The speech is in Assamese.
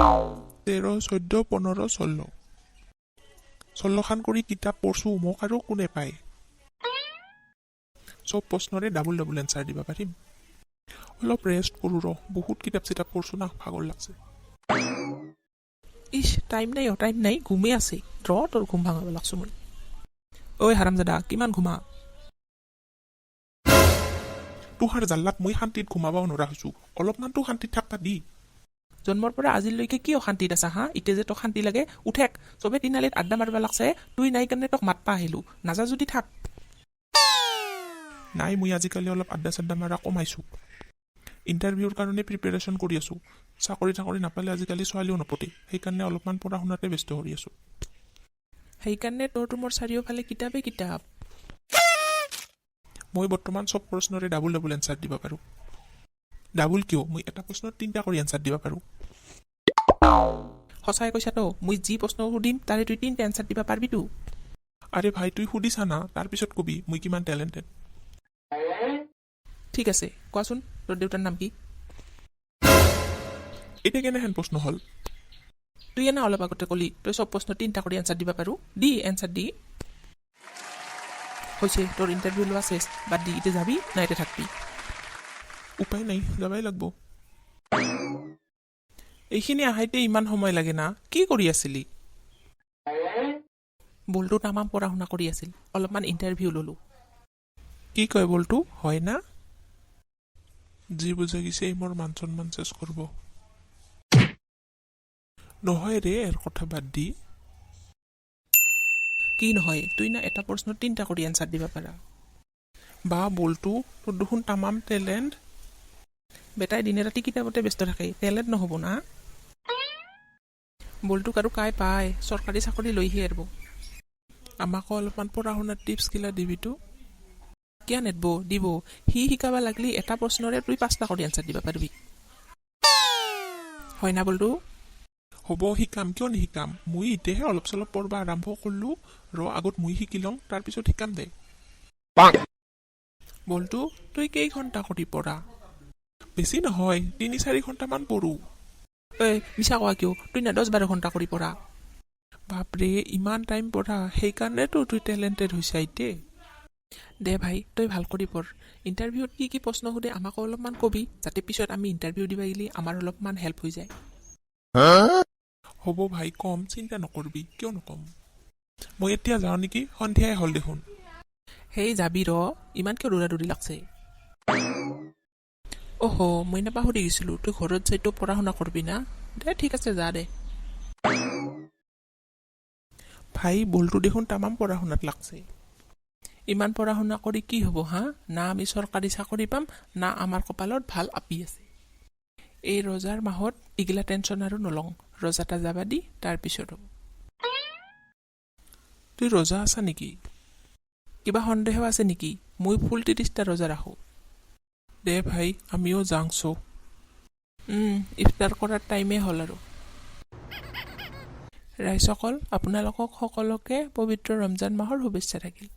13, 14, 15, 16 16খান কৰি কিতাপ পঢ়ছো মোক আৰু কোনে পায় চব প্ৰশ্নৰে ডাবল ডাবল এনসাৰ দিবা পাৰিম অলপ ৰেষ্ট কৰো ৰ বহুত কিতাপ চিতাপ পঢ়ছো না ভাগৰ লাগছে ইস টাইম নাই ঘুমে আছে তোৰ ঘুম ভাঙাব লাগছো মই ঐ হাৰামজাদা কিমান ঘুমা তোহাৰ জাল্লাত মই শান্তিত ঘুমাবাও নৰা হৈছো অলপমানতো শান্তিত থাকবা দি জন্মৰ পৰা আজিলৈকে কি অশান্তিত আছা হা ইতে যে তোক শান্তি লাগে উঠেক চবে তিনালিত আড্ডা মাৰিব লাগছে তুই নাই কাৰণে তোক মাতপা আহিলো নাজা যদি থাক নাই মই আজিকালি অলপ আড্ডা চাড্ডা মাৰা কমাইছো ইণ্টাৰভিউৰ কাৰণে প্ৰিপাৰেশ্যন কৰি আছো চাকৰি নাপালে আজিকালি ছোৱালীও নপতে সেইকাৰণে অলপমান পঢ়া শুনাতে ব্যস্ত হৈ আছো সেইকাৰণে তোৰ মোৰ চাৰিওফালে কিতাপে কিতাপ মই বৰ্তমান চব প্ৰশ্নৰে ডাবল ডাবল এনসাৰ দিব পাৰো ডাবল কিয় মই এটা প্ৰশ্নত 3টা কৰি এনসাৰ দিব পাৰো সঁচাই কৈছা তো মই যি প্ৰশ্ন সুধিম তাৰে তুই 3টা এনসাৰ দিবা পাৰবি তো আৰে ভাই তুই সুধিছা না তাৰপিছত কবি মই কিমান টেলেণ্টেড ঠিক আছে কোৱাচোন তোৰ দেউতাৰ নাম কি এতিয়া কেনেহেন প্ৰশ্ন হ'ল তুই এনে অলপ আগতে কলি তই চব প্ৰশ্ন 3টা কৰি এনসাৰ দিবা পাৰো দি এনসাৰ দি হৈছে তোৰ ইণ্টাৰভিউ লোৱা শেষ বাদ দি ইতে যাবি না ইতে থাকবি উপায় নাই যাবাই লাগব এইখিনি আহাইতে ইমান সময় লাগে না কি কৰি আছিলি বলটো তামাম পঢ়া শুনা কৰি আছিল অলপমান ইণ্টাৰভিউ ললো কি কয় বলটো হয় না যি বুজা গেছে মোৰ মান সন্মান চেছ কৰব নহয় ৰে এৰ কথা বাদ দি কি নহয় তুই না এটা প্ৰশ্ন 3টা কৰি এনসাৰ দিবা পাৰা বা বলটো তোৰ দেখোন তামাম টেলেন্ট বেটাই দিনে ৰাতি কিতাপতে ব্যস্ত থাকে টেলেণ্ট নহ'ব না বলটোক আৰু কাই পায় চৰকাৰী চাকৰি লৈহে এৰিব আমাকো অলপমান পঢ়া শুনাৰ টিপছ গিলা দিবিতো কিয় নেদব দিব সি শিকাবা লাগলি এটা প্ৰশ্নৰে তুই 5টা কৰি এনসাৰ দিবা পাৰিবি হয় না বলটো হ'ব শিকাম কিয় নিশিকাম মই ইতেহে অলপ চলপ পঢ়বা আৰম্ভ কৰিলো ৰ আগত মই শিকি লওঁ তাৰপিছত শিকাম দে বলটো তুই কেই ঘণ্টা কৰি পঢ়া বেছি নহয় 3-4 ঘণ্টামান পঢ়ো ঐ মিছা কোৱা কিয় তুই না 10-12 ঘণ্টা কৰি পঢ়া বাপৰে ইমান টাইম পঢ়া সেইকাৰণেতো তুই টেলেণ্টেড হৈছা ইতে দে ভাই তই ভাল কৰি পঢ় ইণ্টাৰভিউত কি প্ৰশ্ন সোধে আমাকো অলপমান কবি যাতে পিছত আমি ইণ্টাৰভিউ দিবা গেলি আমাৰ অলপমান হেল্প হৈ যায় হ'ব ভাই কম চিন্তা নকৰবি কিয় নকম মই এতিয়া যাওঁ নেকি সন্ধিয়াই হ'ল দেখোন সেই যাবি ৰ ইমান কিয় দৌৰা লাগছে অহ মই না পাহৰি গৈছিলো তুই ঘৰত যাই তো পঢ়া শুনা কৰবি না দে ঠিক আছে যা দে ভাই বলটো দেখোন তামাম পঢ়া শুনাত লাগছে ইমান পঢ়া শুনা কৰি কি হ'ব হা না আমি চৰকাৰী চাকৰি পাম না আমাৰ কপালত ভাল আপি আছে এই ৰজাৰ মাহত ইগিলা টেনচন আৰু নলং ৰজাটা যাবা দি তাৰপিছত তুই ৰজা আছা নেকি কিবা সন্দেহ আছে নেকি মই ফুল 30টা ৰজা ৰাখো দে ভাই আমিও যাংছো ইফতাৰ কৰাৰ টাইমে হ'ল আৰু ৰাইজসকল আপোনালোকক সকলোকে পবিত্ৰ ৰমজান মাহৰ শুভেচ্ছা থাকিল